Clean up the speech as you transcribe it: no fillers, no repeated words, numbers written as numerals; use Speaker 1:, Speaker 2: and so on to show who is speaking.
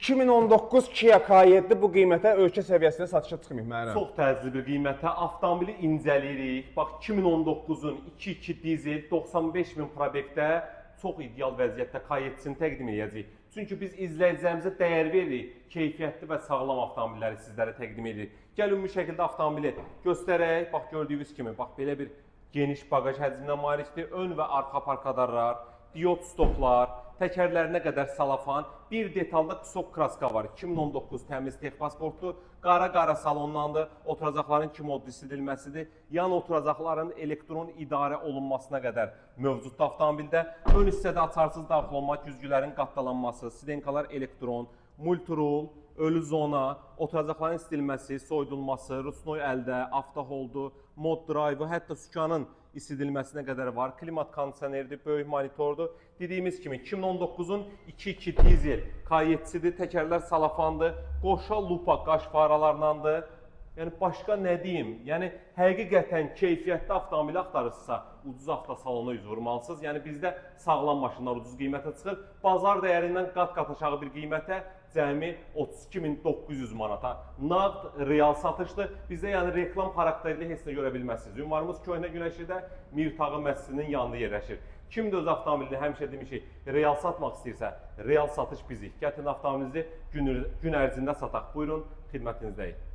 Speaker 1: 2019 Kia K7 bu qiymətə ölkə səviyyəsində satışa çıxmayıb mənə.
Speaker 2: Çox təcrübli bir qiymətə avtomobili incələyirik. Bax 2019-un 2.2 dizel 95 min probekdə çox ideal vəziyyətdə K7-sini təqdim edəcəyik. Çünki biz izləyicilərimizə dəyər veririk, keyfiyyətli və sağlam avtomobilləri sizlərə təqdim edirik. Gəlin bu şəkildə avtomobili göstərək. Bax gördüyünüz kimi, bax belə bir geniş bagaj həcminə malikdir. Ön və arxa parkadarlar, diod stoplar, təkərlərinə qədər salafan, bir detalda kusok kraska var. 2019 təmiz texpasportdur. Qara salonlandır. Oturacaqların 2 modlu isidilməsidir. Yan oturacaqların elektron idarə olunmasına qədər mövcuddur avtomobildə. Ön hissədə açarsız daxil olma, güzgülərin qatdalanması, sidenkalar elektron, multirol, ölü zona, oturacaqların isidilməsi, soyudulması, rusnoy əldə, avtoholdu, mod drive, hətta sükanın isidilməsinə qədər var. Klimat kondisionerdir, böyük monitordur. Dediyimiz kimi 2019-un 2.2 dizel K7-sidir, təkərlər salafandır, qoşa lupa qaş faralarlandır. Yəni başqa nə deyim? Yəni həqiqətən keyfiyyətli avtomobil axtarırsınızsa ucuz avtosalona üz vurmalısınız. Yəni bizdə sağlam maşınlar ucuz qiymətə çıxır. Bazar dəyərindən qat-qat aşağı bir qiymətə cəmi 32.900 manata. Nağd real satışdır. Bizdə yəni reklam xarakterli heç nə görə bilməzsiniz. Ünvanımız Köhnə Günəşlidə Mirtağı məscidinin yanında yerləşir. Kim də öz avtomobilini həmişə demişik, real satmaq istəyirsə, real satış bizik. Gətirin avtomobilinizi gün ərzində sataq. Buyurun, xidmətinizdəyik.